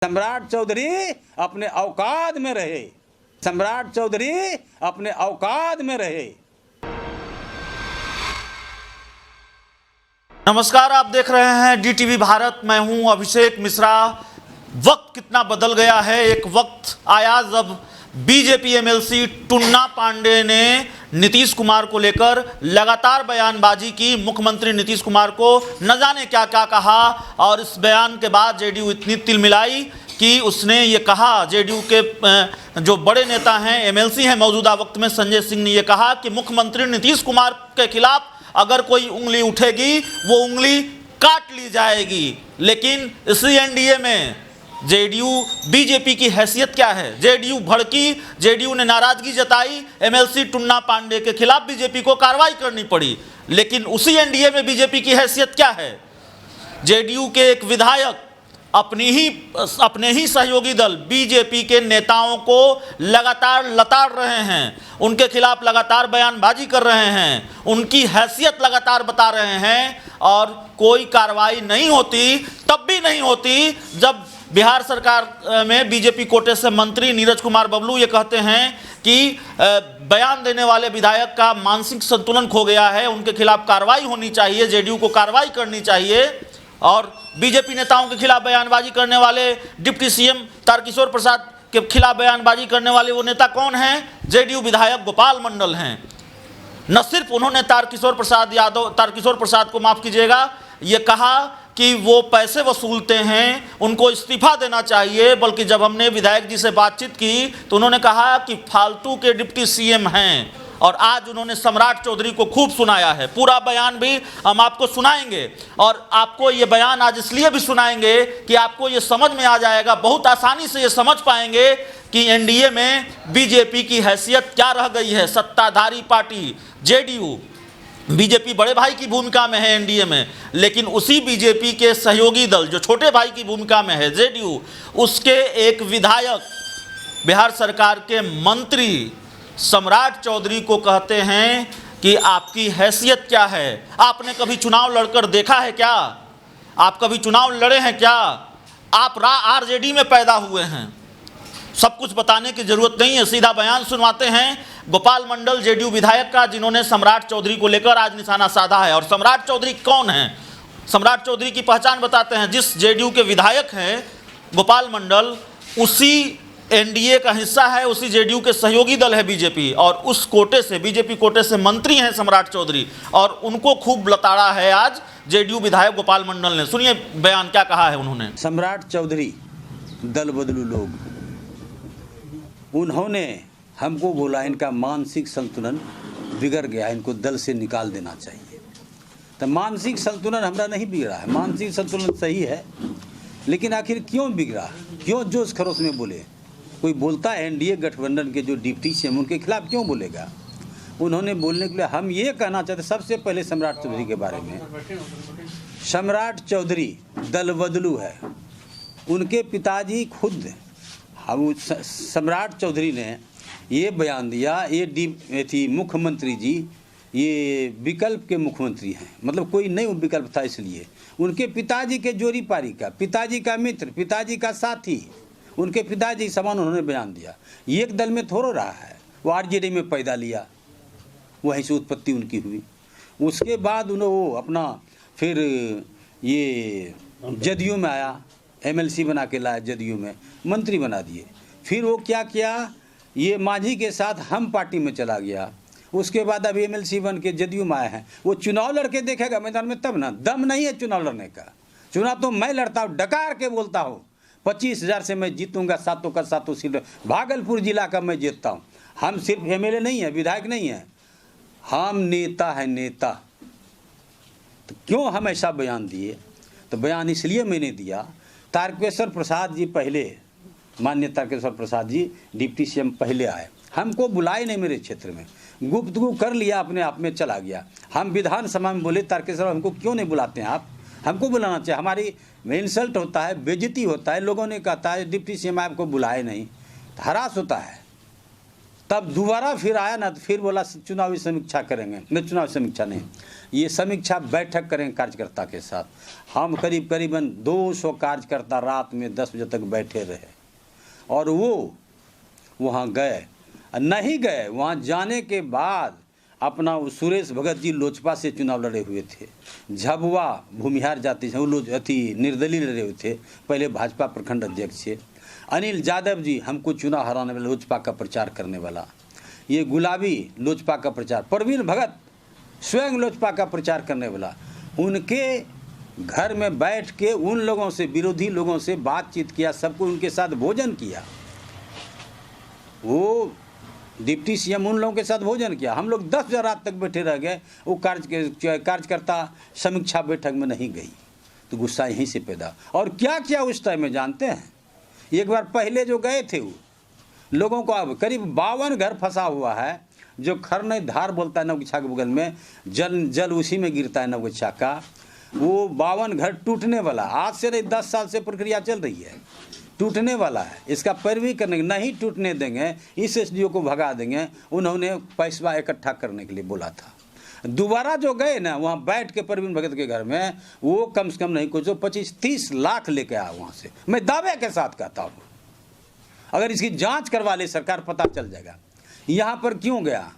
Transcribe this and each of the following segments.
सम्राट चौधरी अपने औकात में रहे। सम्राट चौधरी अपने औकात में रहे। नमस्कार, आप देख रहे हैं डीटीवी भारत। मैं हूं अभिषेक मिश्रा। वक्त कितना बदल गया है। एक वक्त आया जब बीजेपी एमएलसी टुन्ना पांडे ने नीतीश कुमार को लेकर लगातार बयानबाजी की। मुख्यमंत्री नीतीश कुमार को न जाने क्या क्या कहा, और इस बयान के बाद जेडीयू इतनी तिलमिलाई कि उसने ये कहा, जेडीयू के जो बड़े नेता हैं, एमएलसी हैं मौजूदा वक्त में, संजय सिंह ने ये कहा कि मुख्यमंत्री नीतीश कुमार के खिलाफ अगर कोई उंगली उठेगी वो उंगली काट ली जाएगी। लेकिन इसी एनडीए में जेडीयू बीजेपी की हैसियत क्या है। जेडीयू भड़की, जेडीयू ने नाराजगी जताई, एमएलसी टुन्ना पांडे के खिलाफ बीजेपी को कार्रवाई करनी पड़ी। लेकिन उसी एनडीए में बीजेपी की हैसियत क्या है। जेडीयू के एक विधायक अपने ही सहयोगी दल बीजेपी के नेताओं को लगातार लताड़ रहे हैं, उनके खिलाफ लगातार बयानबाजी कर रहे हैं, उनकी हैसियत लगातार बता रहे हैं, और कोई कार्रवाई नहीं होती। तब भी नहीं होती जब बिहार सरकार में बीजेपी कोटे से मंत्री नीरज कुमार बबलू ये कहते हैं कि बयान देने वाले विधायक का मानसिक संतुलन खो गया है, उनके खिलाफ कार्रवाई होनी चाहिए, जेडीयू को कार्रवाई करनी चाहिए। और बीजेपी नेताओं के खिलाफ बयानबाजी करने वाले डिप्टी सीएम तारकिशोर प्रसाद के खिलाफ बयानबाजी करने वाले वो नेता कौन हैं? जेडीयू विधायक गोपाल मंडल हैं। न सिर्फ उन्होंने तारकिशोर प्रसाद को माफ़ कीजिएगा, ये कहा कि वो पैसे वसूलते हैं, उनको इस्तीफा देना चाहिए, बल्कि जब हमने विधायक जी से बातचीत की तो उन्होंने कहा कि फालतू के डिप्टी सीएम हैं। और आज उन्होंने सम्राट चौधरी को खूब सुनाया है। पूरा बयान भी हम आपको सुनाएंगे, और आपको ये बयान आज इसलिए भी सुनाएंगे कि आपको ये समझ में आ जाएगा, बहुत आसानी से ये समझ पाएंगे कि एनडीए में बीजेपी की हैसियत क्या रह गई है। सत्ताधारी पार्टी जेडीयू, बीजेपी बड़े भाई की भूमिका में है एनडीए में, लेकिन उसी बीजेपी के सहयोगी दल जो छोटे भाई की भूमिका में है जेडीयू, उसके एक विधायक बिहार सरकार के मंत्री सम्राट चौधरी को कहते हैं कि आपकी हैसियत क्या है। आपने कभी चुनाव लड़कर देखा है क्या? आप कभी चुनाव लड़े हैं क्या? आप आरजेडी में पैदा हुए हैं। सब कुछ बताने की जरूरत नहीं है, सीधा बयान सुनवाते हैं गोपाल मंडल जेडीयू विधायक का, जिन्होंने सम्राट चौधरी को लेकर आज निशाना साधा है। और सम्राट चौधरी कौन है? सम्राट चौधरी की पहचान बताते हैं। जिस जेडीयू के विधायक हैं गोपाल मंडल, उसी एनडीए का हिस्सा है, उसी जेडीयू के सहयोगी दल है बीजेपी, और उस कोटे से, बीजेपी कोटे से मंत्री हैं सम्राट चौधरी, और उनको खूब लताड़ा है आज जेडीयू विधायक गोपाल मंडल ने। सुनिए बयान क्या कहा है उन्होंने। सम्राट चौधरी दल बदलू लोग, उन्होंने हमको बोला इनका मानसिक संतुलन बिगड़ गया, इनको दल से निकाल देना चाहिए। तो मानसिक संतुलन हमारा नहीं बिगड़ा है, मानसिक संतुलन सही है, लेकिन आखिर क्यों बिगड़ा, क्यों जोश खरोश में बोले? कोई बोलता है एनडीए गठबंधन के जो डिप्टी सीएम, उनके खिलाफ क्यों बोलेगा? उन्होंने बोलने के लिए हम ये कहना चाहते सबसे पहले सम्राट चौधरी के बारे में। सम्राट चौधरी दल बदलू है, उनके पिताजी खुद सम्राट चौधरी ने ये बयान दिया, ये थी मुख्यमंत्री जी, ये विकल्प के मुख्यमंत्री हैं, मतलब कोई नहीं विकल्प था, इसलिए उनके पिताजी के जोरी पारी का, पिताजी का मित्र, पिताजी का साथी, उनके पिताजी समान उन्होंने बयान दिया। एक दल में थोड़ा रहा है, वो आरजेडी में पैदा लिया, वहीं से उत्पत्ति उनकी हुई। उसके बाद उन्होंने अपना फिर ये जदयू में आया, एमएलसी बना के लाया, जदयू में मंत्री बना दिए। फिर वो क्या किया, ये मांझी के साथ हम पार्टी में चला गया। उसके बाद अब एमएलसी बन के जदयू में आए हैं। वो चुनाव लड़के देखेगा मैदान में तब ना, दम नहीं है चुनाव लड़ने का। चुनाव तो मैं लड़ता हूँ, डकार के बोलता हूँ, 25,000 से मैं जीतूंगा, सातों का सातों सीट भागलपुर जिला का मैं जीतता हूँ। हम सिर्फ एमएलए नहीं है, विधायक नहीं है, हम नेता है, नेता। तो क्यों हम ऐसा बयान दिए? तो बयान इसलिए मैंने दिया, तारकेश्वर प्रसाद जी पहले, माननीय तारकेश्वर प्रसाद जी डिप्टी सीएम पहले आए, हमको बुलाए नहीं मेरे क्षेत्र में, गुफ्तगू कर लिया, अपने आप में चला गया। हम विधानसभा में बोले तारकेश्वर हमको क्यों नहीं बुलाते हैं आप, हमको बुलाना चाहिए, हमारी इंसल्ट होता है, बेइज्जती होता है, लोगों ने कहता है डिप्टी सीएम आपको बुलाए नहीं, तो हरास होता है। तब दोबारा फिर आया ना, तो फिर बोला चुनावी समीक्षा करेंगे। नहीं, चुनावी समीक्षा नहीं, ये समीक्षा बैठक करेंगे कार्यकर्ता के साथ। हम करीबन 200 कार्यकर्ता रात में 10 बजे तक बैठे रहे, और वो वहाँ गए नहीं गए। वहाँ जाने के बाद अपना सुरेश भगत जी लोजपा से चुनाव लड़े हुए थे, झबुआ भूमिहार जाति से वो निर्दलीय लड़े हुए थे, पहले भाजपा प्रखंड अध्यक्ष थे। अनिल यादव जी हमको चुनाव हराने वाला, लोजपा का प्रचार करने वाला, ये गुलाबी लोजपा का प्रचार, प्रवीण भगत स्वयं लोजपा का प्रचार करने वाला, उनके घर में बैठ के उन लोगों से, विरोधी लोगों से बातचीत किया, सबको उनके साथ भोजन किया। वो डिप्टी सीएम उन लोगों के साथ भोजन किया। हम लोग 10 बजे रात तक बैठे रह गए। वो कार्यकर्ता समीक्षा बैठक में नहीं गई, तो गुस्सा यहीं से पैदा। और क्या किया उस टाइम में जानते हैं? एक बार पहले जो गए थे वो लोगों को, अब करीब 52 घर फंसा हुआ है, जो खरनई धार बोलता है नवगछा के बगल में, जल उसी में गिरता है नवगछा का। वो 52 घर टूटने वाला, आज से नहीं 10 साल से प्रक्रिया चल रही है, टूटने वाला है। इसका पैरवी करने, नहीं टूटने देंगे, इस एसडीओ को भगा देंगे। उन्होंने पैसा इकट्ठा करने के लिए बोला था। दोबारा जो गए ना, वहाँ बैठ के प्रवीण भगत के घर में, वो कम से कम नहीं कुछ 25-30 लाख लेके आया वहाँ से। मैं दावे के साथ कहता हूँ, अगर इसकी जांच करवा ले सरकार, पता चल जाएगा यहाँ पर क्यों गया।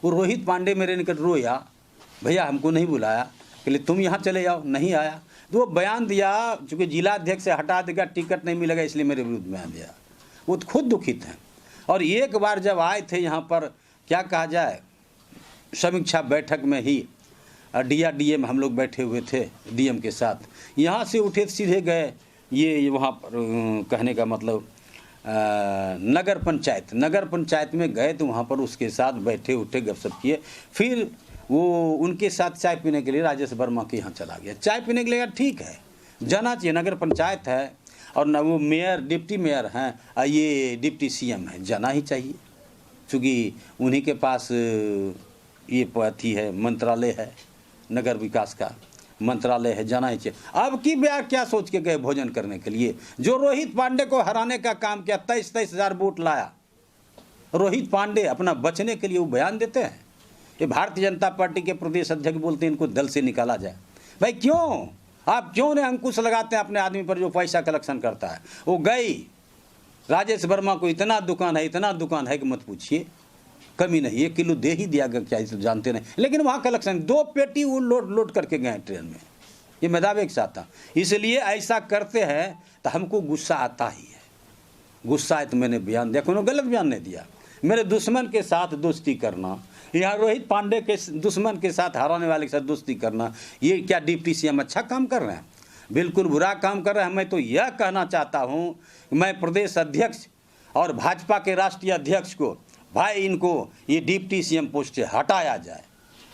वो रोहित पांडे मेरे निकट रोया, भैया हमको नहीं बुलाया, कि तुम यहाँ चले जाओ, नहीं आया। तो वो बयान दिया, चूँकि जिला अध्यक्ष से हटा देगा, टिकट नहीं मिलेगा, इसलिए मेरे विरुद्ध बयान दिया। वो तो खुद दुखित हैं। और एक बार जब आए थे यहाँ पर, क्या कहा जाए, समीक्षा बैठक में ही डीआरडीएम हम लोग बैठे हुए थे डीएम के साथ, यहाँ से उठे सीधे गए ये वहाँ पर, कहने का मतलब नगर पंचायत में गए, तो वहाँ पर उसके साथ बैठे उठे गपशप किए। फिर वो उनके साथ चाय पीने के लिए राजेश वर्मा के यहाँ चला गया। चाय पीने के लिए ठीक है, जाना चाहिए, नगर पंचायत है, और न वो मेयर डिप्टी मेयर हैं, ये डिप्टी सीएम है, जाना ही चाहिए, क्योंकि उन्हीं के पास ये अथी है, मंत्रालय है, नगर विकास का मंत्रालय है, जाना ही चाहिए। अब की ब्याह क्या सोच के गए भोजन करने के लिए? जो रोहित पांडे को हराने का काम किया, 23 हज़ार वोट लाया रोहित पांडे, अपना बचने के लिए वो बयान देते हैं। ये भारतीय जनता पार्टी के प्रदेश अध्यक्ष बोलते हैं इनको दल से निकाला जाए। भाई क्यों, आप क्यों ने अंकुश लगाते हैं अपने आदमी पर जो पैसा कलेक्शन करता है? वो गई राजेश वर्मा को इतना दुकान है कि मत पूछिए, कमी नहीं, 1 किलो दे ही दिया गया, क्या तो जानते नहीं, लेकिन वहाँ कलेक्शन 2 पेटी वो लोड करके गए ट्रेन में। ये मैं दावे के साथ था। इसलिए ऐसा करते हैं तो हमको गुस्सा आता ही है। गुस्सा है तो मैंने बयान दिया, कोनो गलत बयान नहीं दिया। मेरे दुश्मन के साथ दोस्ती करना, यहाँ रोहित पांडे के दुश्मन के साथ, हराने वाले के साथ दोस्ती करना, ये क्या डिप्टी सीएम अच्छा काम कर रहे हैं? बिल्कुल बुरा काम कर रहे हैं। मैं तो यह कहना चाहता हूँ, मैं प्रदेश अध्यक्ष और भाजपा के राष्ट्रीय अध्यक्ष को, भाई इनको ये डिप्टी सीएम पोस्ट से हटाया जाए।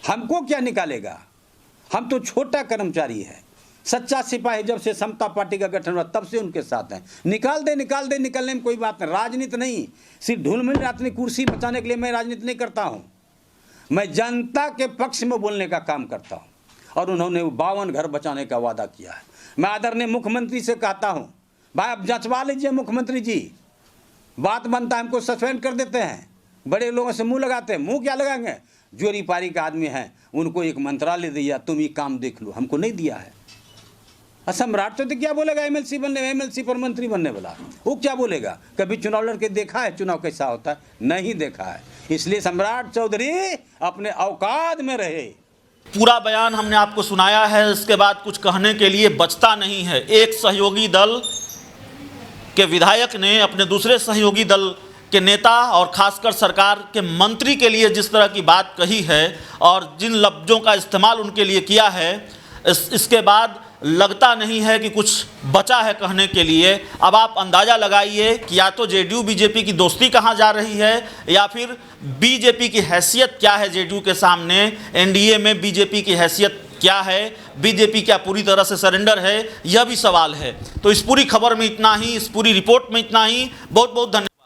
हमको क्या निकालेगा? हम तो छोटा कर्मचारी है। सच्चा सिपाही जब से समता पार्टी का गठन हुआ तब से उनके साथ हैं। निकाल दे, निकलने में कोई बात नहीं। राजनीति नहीं, सिर्फ ढुलमिल अपनी कुर्सी बचाने के लिए मैं राजनीति नहीं करता हूँ। मैं जनता के पक्ष में बोलने का काम करता हूँ। और उन्होंने 52 घर बचाने का वादा किया है। मैं आदरणीय मुख्यमंत्री से कहता हूँ, भाई अब जंचवा लीजिए मुख्यमंत्री जी, बात बनता है, हमको सस्पेंड कर देते हैं। बड़े लोगों से मुंह लगाते हैं, मुंह क्या लगाएंगे? जोरी पारी का आदमी है, उनको एक मंत्रालय दिया, तुम ये काम देख लो, हमको नहीं दिया है। सम्राट तो क्या बोलेगा? एमएलसी पर मंत्री बनने वाला, वो क्या बोलेगा? कभी चुनाव लड़के देखा है? चुनाव कैसा होता है? नहीं देखा है। इसलिए सम्राट चौधरी अपने औकात में रहे। पूरा बयान हमने आपको सुनाया है, इसके बाद कुछ कहने के लिए बचता नहीं है। एक सहयोगी दल के विधायक ने अपने दूसरे सहयोगी दल के नेता और खासकर सरकार के मंत्री के लिए जिस तरह की बात कही है और जिन लफ्ज़ों का इस्तेमाल उनके लिए किया है, इसके बाद लगता नहीं है कि कुछ बचा है कहने के लिए। अब आप अंदाज़ा लगाइए कि या तो जेडीयू बीजेपी की दोस्ती कहाँ जा रही है, या फिर बीजेपी की हैसियत क्या है जेडीयू के सामने, एनडीए में बीजेपी की हैसियत क्या है, बीजेपी क्या पूरी तरह से सरेंडर है, यह भी सवाल है। तो इस पूरी खबर में इतना ही, इस पूरी रिपोर्ट में इतना ही। बहुत बहुत धन्यवाद।